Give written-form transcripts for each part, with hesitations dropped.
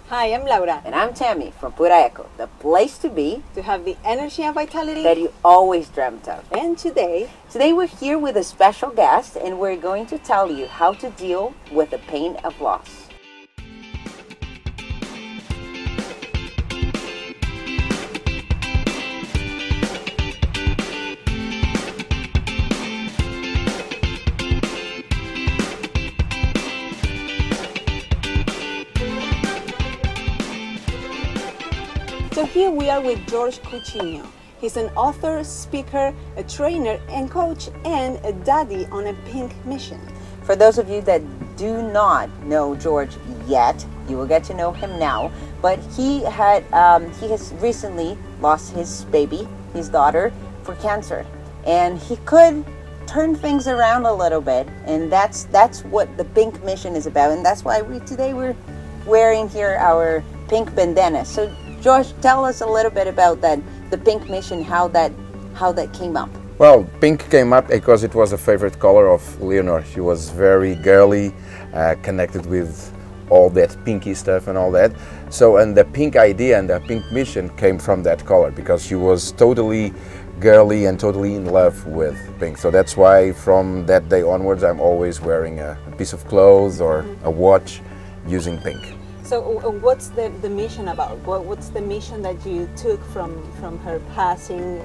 Hi, I'm Laura. And I'm Tammy from Pura Eco, the place to be, To have the energy and vitality that you always dreamt of. And today We're here with a special guest, and we're going to tell you how to deal with the pain of loss. So here we are with Jorge Coutinho. He's an author, speaker, a trainer and coach, and a daddy on a pink mission. For those of you that do not know George yet, you will get to know him now. But he has recently lost his baby, his daughter, for cancer, and he could turn things around a little bit, and that's what the pink mission is about, and that's why today we're wearing here our pink bandana. So George, tell us a little bit about the pink mission, how that came up. Well, pink came up because it was a favorite color of Leonor. She was very girly, connected with all that pinky stuff and all that. So, and the pink idea and the pink mission came from that color because she was totally girly and totally in love with pink. So that's why from that day onwards I'm always wearing a piece of clothes or a watch using pink. So what's the mission about? What's the mission that you took from her passing?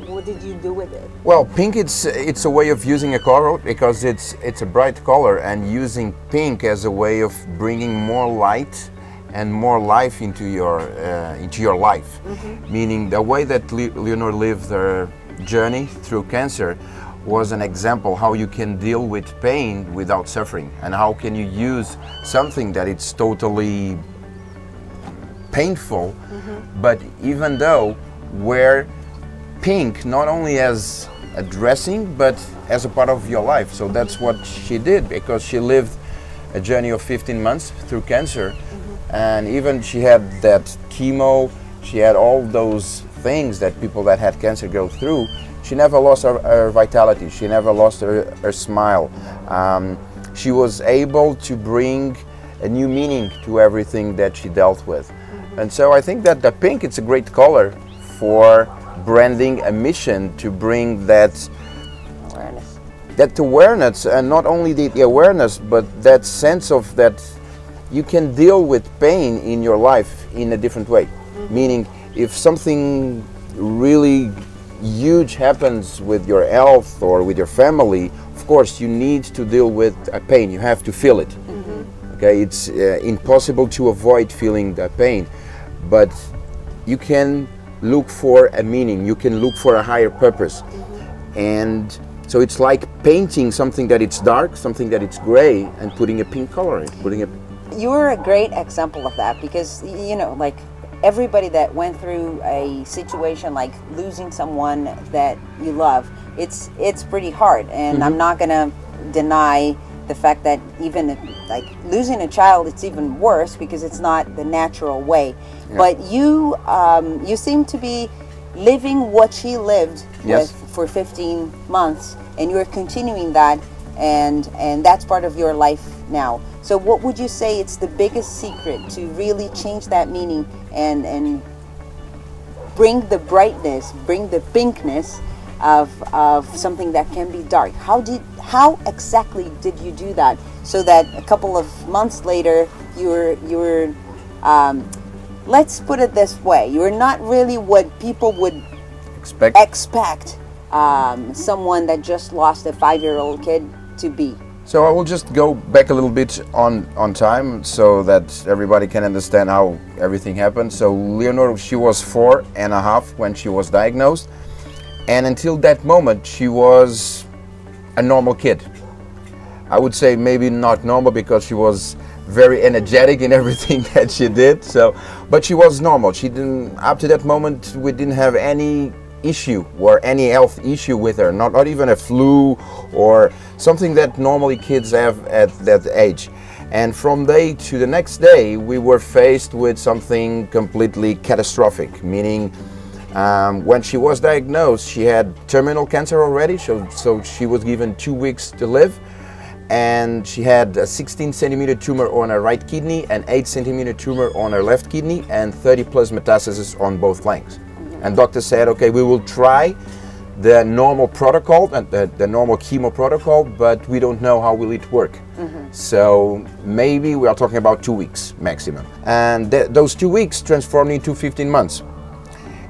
What did you do with it? Well, pink, it's a way of using a color because it's a bright color, and using pink as a way of bringing more light and more life into your life. Mm-hmm. Meaning the way that Leonor lived her journey through cancer was an example how you can deal with pain without suffering, and how can you use something that it's totally painful, mm-hmm. but even though wear pink not only as a dressing but as a part of your life. So that's what she did, because she lived a journey of 15 months through cancer, mm-hmm. and even she had that chemo, she had all those things that people that had cancer go through. She never lost her vitality, she never lost her smile. She was able to bring a new meaning to everything that she dealt with. Mm-hmm. And so I think that the pink, it's a great color for branding a mission to bring that awareness, and not only the awareness, but that sense of that you can deal with pain in your life in a different way. Mm-hmm. Meaning, if something really huge happens with your health or with your family, of course you need to deal with a pain. You have to feel it. Mm-hmm. Okay, it's impossible to avoid feeling the pain, but you can look for a meaning, you can look for a higher purpose. Mm-hmm. And so it's like painting something that it's dark, something that it's gray, and putting a pink color in, You're a great example of that, because like everybody that went through a situation like losing someone that you love, it's pretty hard, and mm-hmm. I'm not gonna deny the fact that even like losing a child, it's even worse because it's not the natural way. Yeah. But you seem to be living what she lived yes. with for 15 months, and you're continuing that, and that's part of your life now. So what would you say it's the biggest secret to really change that meaning and bring the brightness, bring the pinkness of something that can be dark? How exactly did you do that, so that a couple of months later you were let's put it this way, you were not really what people would expect someone that just lost a 5-year-old kid to be? So I will just go back a little bit on time so that everybody can understand how everything happened. So Leonor, she was 4.5 when she was diagnosed, and until that moment she was a normal kid. I would say maybe not normal because she was very energetic in everything that she did. So, but she was normal. She didn't, up to that moment, we didn't have any issue or any health issue with her, not even a flu or something that normally kids have at that age. And from day to the next day we were faced with something completely catastrophic, meaning when she was diagnosed she had terminal cancer already, so she was given 2 weeks to live, and she had a 16 centimeter tumor on her right kidney, an 8 centimeter tumor on her left kidney, and 30 plus metastases on both flanks. And doctor said, okay, we will try the normal protocol, the normal chemo protocol, but we don't know how will it work. So maybe we are talking about 2 weeks maximum. And those 2 weeks transformed into 15 months.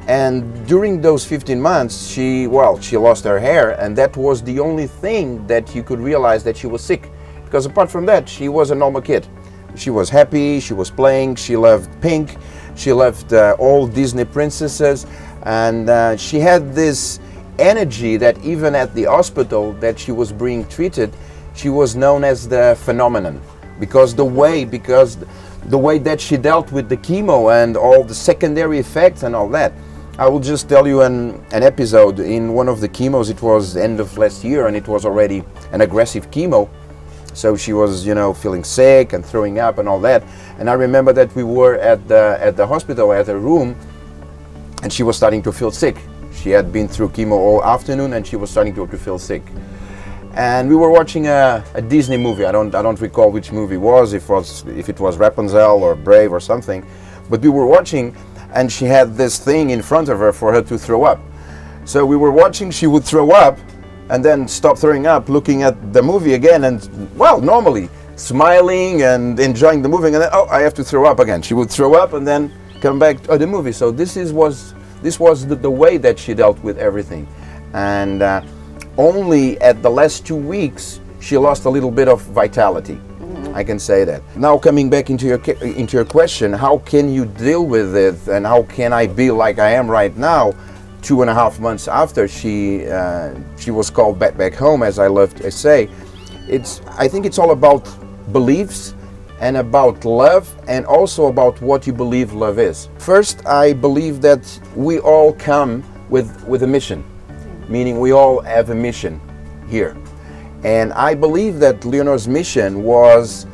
And during those 15 months, she lost her hair, and that was the only thing that you could realize that she was sick. Because apart from that, she was a normal kid. She was happy, she was playing, she loved pink, she loved all Disney princesses, and she had this energy that even at the hospital that she was being treated, she was known as the phenomenon. Because the way that she dealt with the chemo and all the secondary effects and all that. I will just tell you an episode in one of the chemos. It was end of last year, and it was already an aggressive chemo. So she was, feeling sick and throwing up and all that. And I remember that we were at the hospital, at her room, and she was starting to feel sick. She had been through chemo all afternoon, and she was starting to feel sick. And we were watching a Disney movie. I don't recall which movie it was, if it was Rapunzel or Brave or something. But we were watching, and she had this thing in front of her for her to throw up. So we were watching, she would throw up, and then stop throwing up, looking at the movie again, and, normally, smiling and enjoying the movie, and then, I have to throw up again. She would throw up and then come back to the movie. So this was the way that she dealt with everything. And only at the last 2 weeks, she lost a little bit of vitality. I can say that. Now coming back into your question, how can you deal with it, and how can I be like I am right now, 2.5 months after she was called back home, as I love to say. I think it's all about beliefs and about love, and also about what you believe love is. First, I believe that we all come with a mission, meaning we all have a mission here. And I believe that Leonor's mission was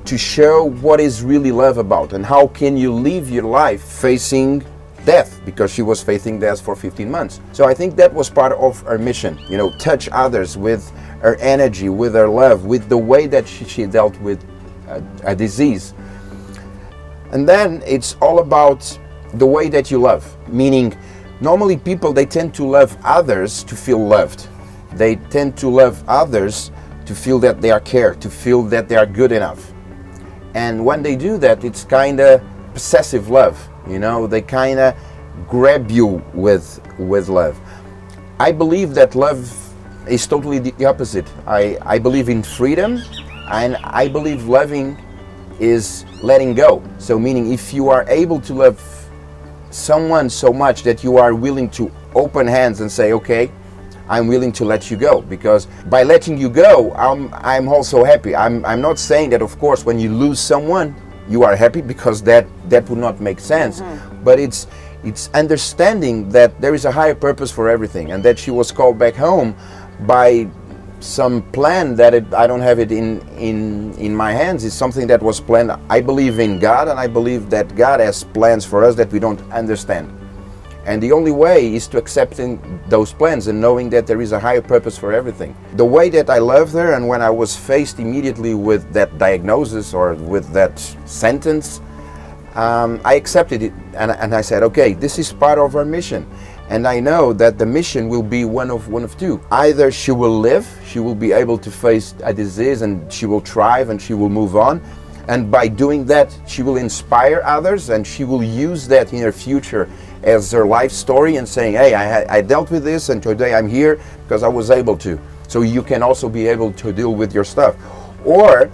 to show what is really love about, and how can you live your life facing death, because she was facing death for 15 months. So I think that was part of her mission, touch others with her energy, with her love, with the way that she dealt with a disease. And then it's all about the way that you love, meaning normally people, they tend to love others to feel loved. They tend to love others to feel that they are cared, to feel that they are good enough. And when they do that, it's kind of possessive love. They kind of grab you with love. I believe that love is totally the opposite. I believe in freedom, and I believe loving is letting go. So meaning, if you are able to love someone so much that you are willing to open hands and say, okay, I'm willing to let you go, because by letting you go, I'm also happy. I'm not saying that, of course, when you lose someone, you are happy, because that would not make sense. But it's understanding that there is a higher purpose for everything, and that she was called back home by some plan that I don't have it in my hands. It's something that was planned. I believe in God, and I believe that God has plans for us that we don't understand. And the only way is to accepting those plans and knowing that there is a higher purpose for everything. The way that I loved her, and when I was faced immediately with that diagnosis or with that sentence, I accepted it, and I said, okay, this is part of our mission. And I know that the mission will be one of two. Either she will live, she will be able to face a disease, and she will thrive, and she will move on. And by doing that, she will inspire others, and she will use that in her future as her life story, and saying, hey, I dealt with this, and today I'm here because I was able to. So you can also be able to deal with your stuff. Or,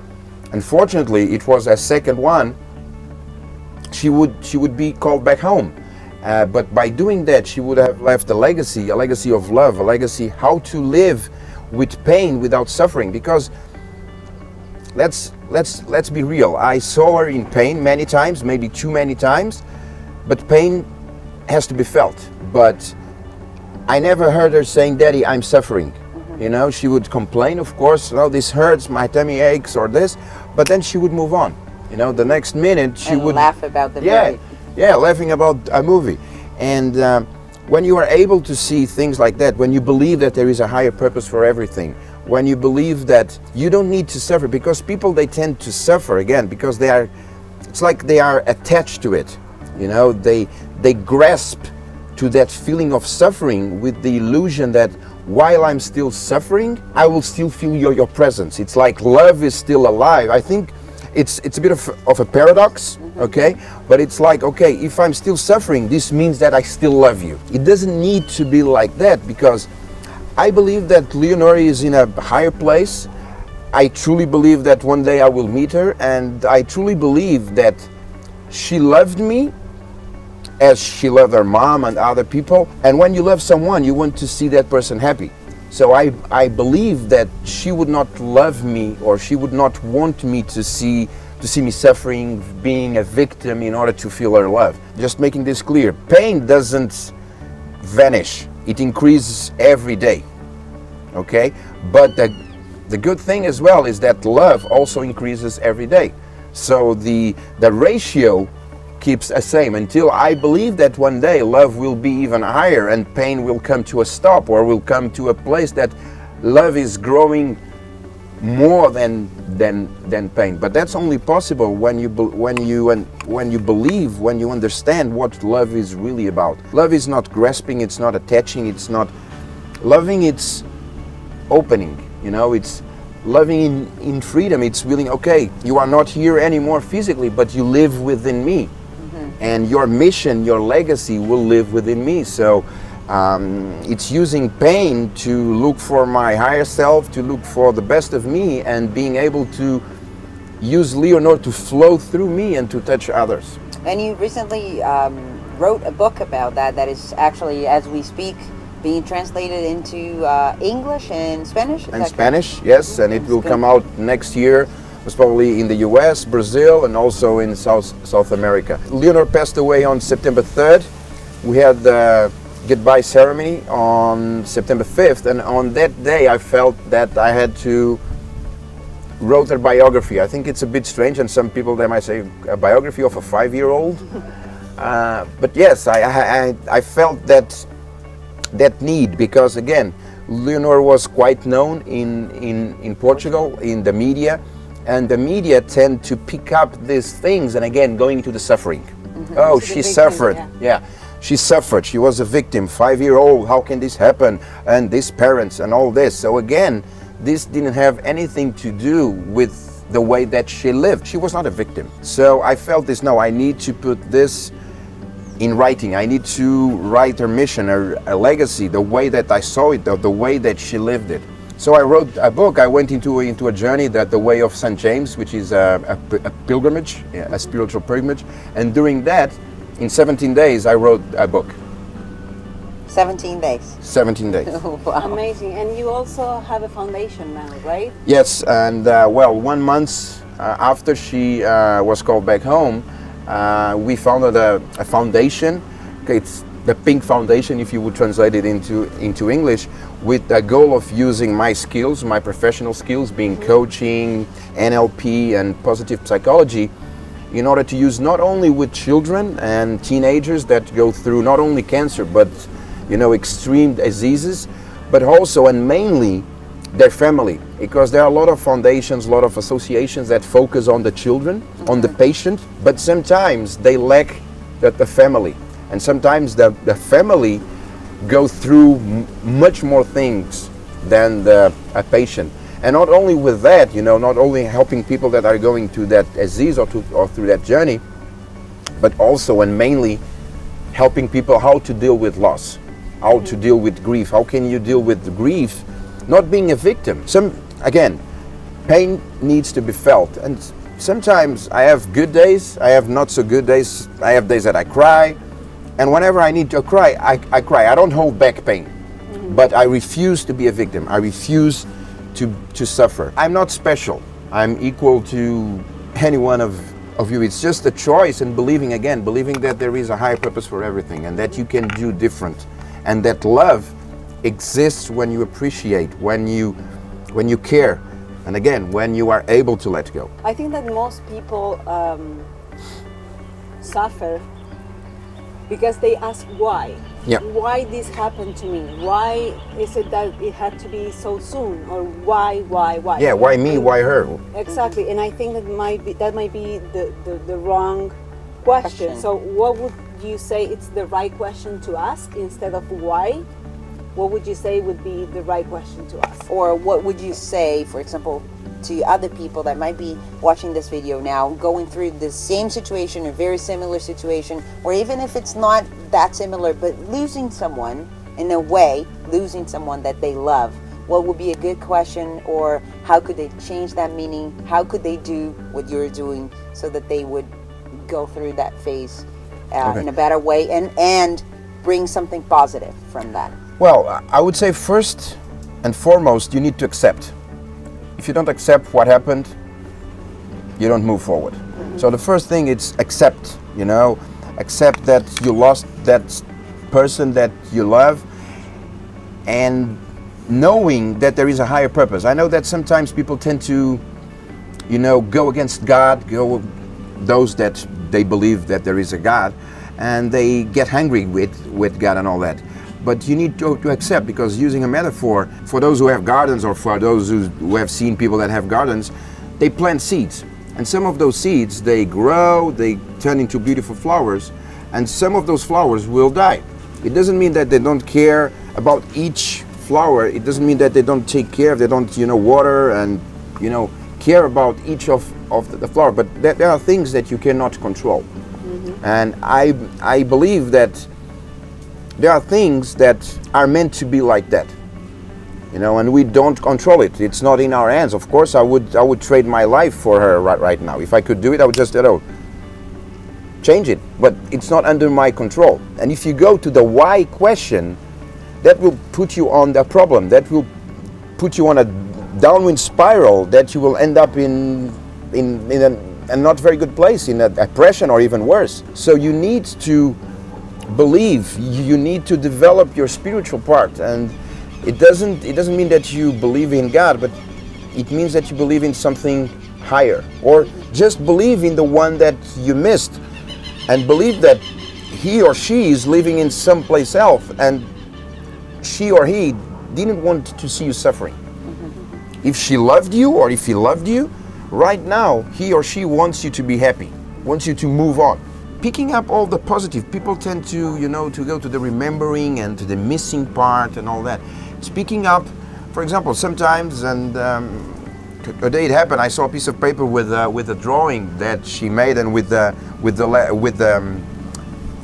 unfortunately, it was a second one, she would be called back home. But by doing that, she would have left a legacy of love, a legacy how to live with pain without suffering. Because let's be real, I saw her in pain many times, maybe too many times, but pain has to be felt. But I never heard her saying, Daddy, I'm suffering. She would complain, of course, this hurts, my tummy aches, or this, but then she would move on. The next minute she would laugh about the movie. Yeah, laughing about a movie. And when you are able to see things like that, when you believe that there is a higher purpose for everything, when you believe that you don't need to suffer, because people, they tend to suffer again because they are, it's like they are attached to it. You know, they grasp to that feeling of suffering with the illusion that while I'm still suffering, I will still feel your presence. It's like love is still alive. I think it's a bit of a paradox, okay? But it's like, okay, if I'm still suffering, this means that I still love you. It doesn't need to be like that, because I believe that Leonor is in a higher place. I truly believe that one day I will meet her, and I truly believe that she loved me as she loved her mom and other people. And when you love someone, you want to see that person happy. So I believe that she would not love me, or she would not want me to see me suffering, being a victim in order to feel her love. Just making this clear, pain doesn't vanish. It increases every day, okay? But the good thing as well is that love also increases every day. So the ratio keeps the same, until I believe that one day love will be even higher and pain will come to a stop, or will come to a place that love is growing more than pain. But that's only possible when you believe, when you understand what love is really about. Love is not grasping, it's not attaching, it's not loving, it's opening, you know, it's loving in freedom. It's willing, okay, you are not here anymore physically, but you live within me. And your mission, your legacy will live within me. So it's using pain to look for my higher self, to look for the best of me, and being able to use Leonor to flow through me and to touch others. And you recently wrote a book about that, that is actually, as we speak, being translated into English and Spanish? And Spanish, yes, and it will come out next year. It's probably in the US, Brazil, and also in South America. Leonor passed away on September 3rd. We had the goodbye ceremony on September 5th, and on that day I felt that I had to write her biography. I think it's a bit strange, and some people, they might say, a biography of a 5-year-old. But yes, I felt that need, because again, Leonor was quite known in Portugal, in the media, and the media tend to pick up these things, and again, going into the suffering. Oh, she suffered. Yeah, she suffered. She was a victim, 5-year-old. How can this happen? And these parents and all this. So again, this didn't have anything to do with the way that she lived. She was not a victim. So I felt this, no, I need to put this in writing. I need to write her mission, her legacy, the way that I saw it, the way that she lived it. So I wrote a book. I went into a journey, that the way of St. James, which is a pilgrimage, a spiritual pilgrimage. And during that, in 17 days, I wrote a book. 17 days? 17 days. Wow. Amazing. And you also have a foundation now, right? Yes, and well, 1 month after she was called back home, we founded a foundation. Okay, it's the Pink Foundation, if you would translate it into English, with the goal of using my skills, my professional skills, being coaching, NLP, and positive psychology, in order to use not only with children and teenagers that go through not only cancer, but you know, extreme diseases, but also and mainly their family, because there are a lot of foundations, a lot of associations that focus on the children, on the patient, but sometimes they lack the family. And sometimes the family go through much more things than a patient. And not only with that, you know, not only helping people that are going through that disease or through that journey, but also and mainly helping people how to deal with loss, how to deal with grief. How can you deal with grief, not being a victim? Again, pain needs to be felt. And sometimes I have good days, I have not so good days. I have days that I cry. And whenever I need to cry, I cry. I don't hold back pain, but I refuse to be a victim. I refuse to suffer. I'm not special. I'm equal to any one of you. It's just a choice, and believing that there is a higher purpose for everything, and that you can do different, and that love exists when you appreciate, when you care, and again, when you are able to let go. I think that most people suffer because they ask why. Yeah. why this happened to me? Why is it that it had to be so soon? Or why? Yeah, why me? Why her? Exactly, and I think that might be the wrong question. So what would you say it's the right question to ask instead of why? What would you say would be the right question to ask? Or what would you say, for example, to other people that might be watching this video now, going through the same situation or very similar situation, or even if it's not that similar, but losing someone, in a way, losing someone that they love? What would be a good question, or how could they change that meaning? How could they do what you're doing so that they would go through that phase in a better way and bring something positive from that? Well, I would say first and foremost, you need to accept. If you don't accept what happened, you don't move forward. So the first thing is accept, you know, accept that you lost that person that you love, and knowing that there is a higher purpose. I know that sometimes people tend to, you know, go against God, those that they believe that there is a God, and they get angry with God and all that. But you need to accept, because using a metaphor, for those who have gardens or for those who have seen people that have gardens, they plant seeds. And some of those seeds, they grow, they turn into beautiful flowers, and some of those flowers will die. It doesn't mean that they don't care about each flower. It doesn't mean that they don't take care, they don't, you know, water and, you know, care about each of the flower. But there are things that you cannot control. And I believe that there are things that are meant to be like that, you know, and we don't control it. It's not in our hands. Of course, I would trade my life for her right now. If I could do it, I would just, you know, change it. But it's not under my control. And if you go to the why question, that will put you on the problem. That will put you on a downwind spiral that you will end up in a not very good place, in a depression or even worse. So you need to believe, you need to develop your spiritual part, and it doesn't mean that you believe in God, but it means that you believe in something higher, or just believe in the one that you missed, and believe that he or she is living in some place else, and she or he didn't want to see you suffering. If she loved you, or if he loved you, right now he or she wants you to be happy, wants you to move on. Picking up all the positive, people tend to, you know, to go to the remembering and to the missing part and all that. Speaking up, for example, sometimes, and a day it happened, I saw a piece of paper with a drawing that she made, and with the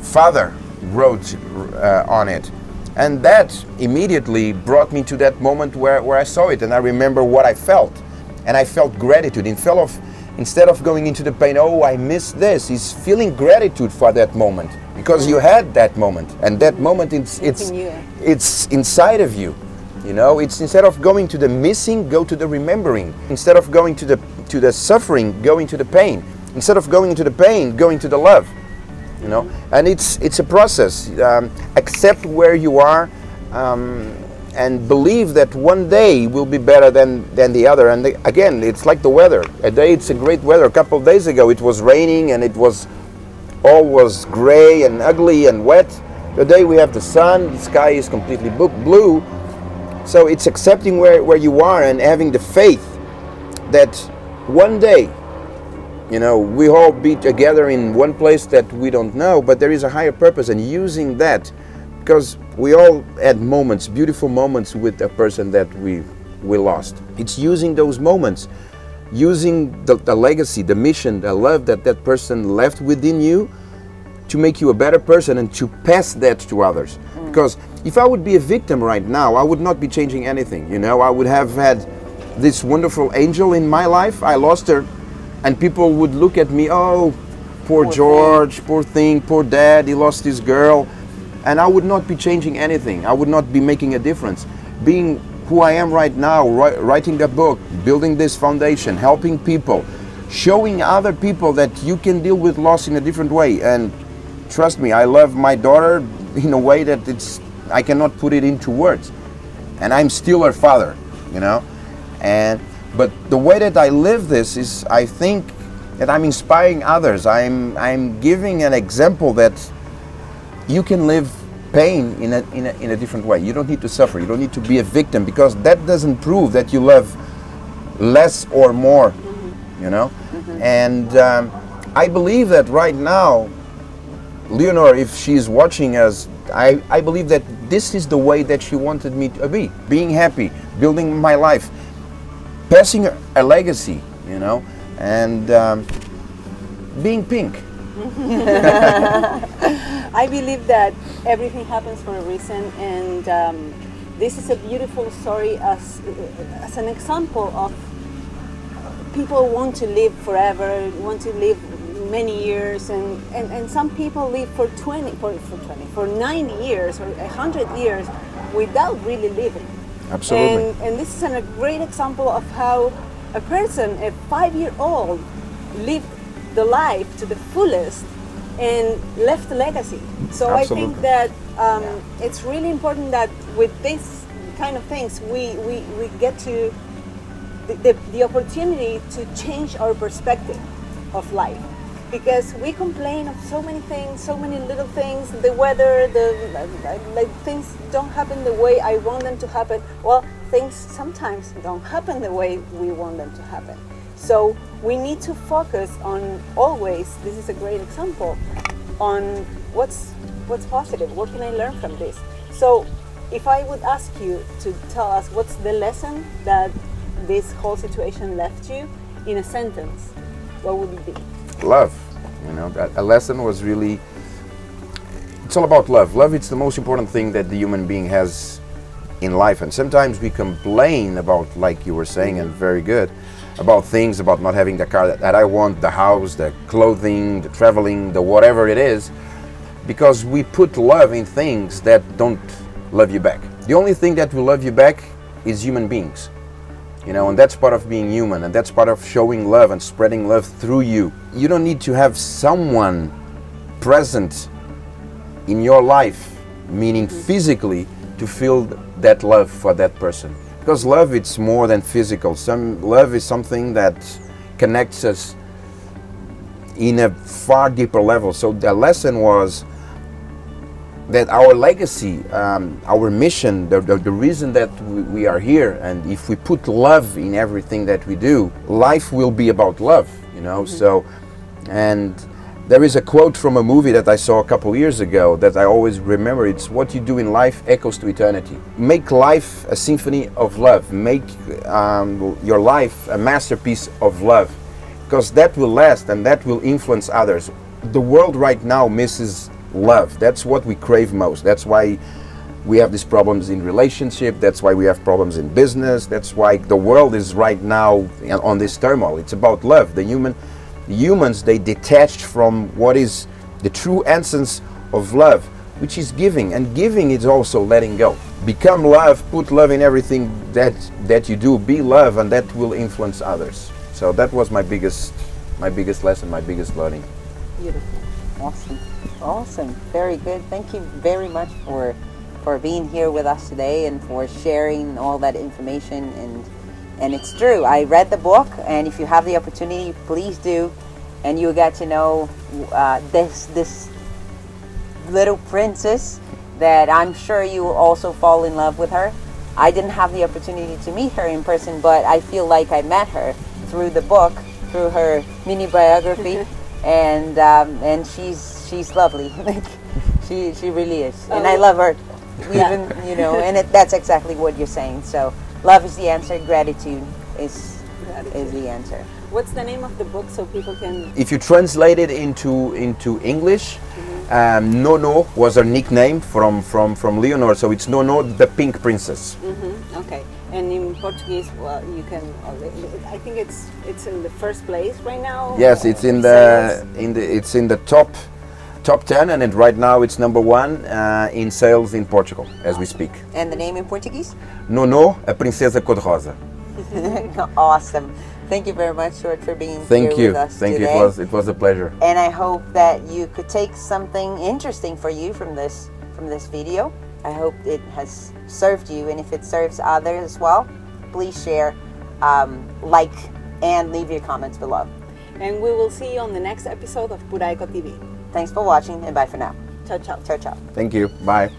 father wrote on it, and that immediately brought me to that moment where I saw it, and I remember what I felt, and I felt gratitude. Instead of going into the pain, oh, I missed this, is feeling gratitude for that moment, because you had that moment, and that moment it's inside of you. You know, it's instead of going to the missing, go to the remembering. Instead of going to the suffering, go into the pain. Instead of going into the pain, go into the love. You know, and it's a process. Accept where you are, and believe that one day will be better than the other. And again, it's like the weather. A day it's a great weather. A couple of days ago it was raining and all was gray and ugly and wet. Today we have the sun, the sky is completely blue. So it's accepting where you are and having the faith that one day, you know, we all be together in one place that we don't know, but there is a higher purpose, and using that, because we all had moments, beautiful moments with a person that we lost. It's using those moments, using the legacy, the mission, the love that that person left within you to make you a better person and to pass that to others. Because if I would be a victim right now, I would not be changing anything. You know, I would have had this wonderful angel in my life. I lost her, and people would look at me, oh, poor George, poor thing, poor dad, he lost his girl. And I would not be changing anything. I would not be making a difference. Being who I am right now, writing a book, building this foundation, helping people, showing other people that you can deal with loss in a different way. And trust me, I love my daughter in a way that I cannot put it into words. And I'm still her father, you know. But the way that I live this is, I think that I'm inspiring others. I'm giving an example that you can live pain in a different way. You don't need to suffer. You don't need to be a victim, because that doesn't prove that you love less or more, you know. And I believe that right now, Leonor, if she's watching us, I believe that this is the way that she wanted me to be, being happy, building my life, passing a legacy, you know, and being pink. I believe that everything happens for a reason, and this is a beautiful story as an example of people want to live forever, want to live many years, and some people live for 90 years or 100 years without really living. Absolutely. And this is a great example of how a person, a 5-year-old, lived the life to the fullest and left a legacy. So Absolutely. I think that it's really important that with this kind of things we get to the opportunity to change our perspective of life, because we complain of so many things, so many little things, the weather, like things don't happen the way I want them to happen. Well, things sometimes don't happen the way we want them to happen. So we need to focus on always, this is a great example, on what's positive, what can I learn from this? So if I would ask you to tell us what's the lesson that this whole situation left you in a sentence, what would it be? Love. You know, a lesson was really, it's all about love. Love is the most important thing that the human being has in life. And sometimes we complain about, like you were saying, and very good, about things, about not having the car that I want, the house, the clothing, the traveling, the whatever it is, because we put love in things that don't love you back. The only thing that will love you back is human beings. You know, and that's part of being human, and that's part of showing love and spreading love through you. You don't need to have someone present in your life, meaning physically, to feel that love for that person. Because love, it's more than physical. Love is something that connects us in a far deeper level. So the lesson was that our legacy, our mission, the reason that we are here, and if we put love in everything that we do, life will be about love, you know. So, and there is a quote from a movie that I saw a couple years ago that I always remember. It's what you do in life echoes to eternity. Make life a symphony of love. Make your life a masterpiece of love, because that will last and that will influence others. The world right now misses love. That's what we crave most. That's why we have these problems in relationship. That's why we have problems in business. That's why the world is right now on this turmoil. It's about love. The humans, they detached from what is the true essence of love, which is giving. And giving is also letting go. Become love. Put love in everything that you do. Be love, and that will influence others. So that was my biggest lesson, my biggest learning. Beautiful. Awesome. Awesome. Very good. Thank you very much for being here with us today and for sharing all that information. And it's true. I read the book, and if you have the opportunity, please do. And you get to know this little princess that I'm sure you will also fall in love with her. I didn't have the opportunity to meet her in person, but I feel like I met her through the book, through her mini biography. And she's lovely. Like she really is, and I love her. Even you know, and that's exactly what you're saying. So love is the answer. Gratitude is the answer. What's the name of the book so people can? If you translate it into English, Nonô was her nickname from Leonor. So it's Nonô, the Pink Princess. Okay. And in Portuguese, well, you can. I think it's in the first place right now. Yes, it's in the top 10, and right now it's #1 in sales in Portugal as we speak. And the name in Portuguese? Nonô, a princesa cor-de-rosa. Awesome. Thank you very much, Jorge, for being here with us Thank today. you. It was a pleasure. And I hope that you could take something interesting for you from this video. I hope it has served you, and if it serves others as well, please share, like, and leave your comments below. And we will see you on the next episode of Pura Eco TV. Thanks for watching, and bye for now. Ciao, ciao. Ciao, ciao. Thank you. Bye.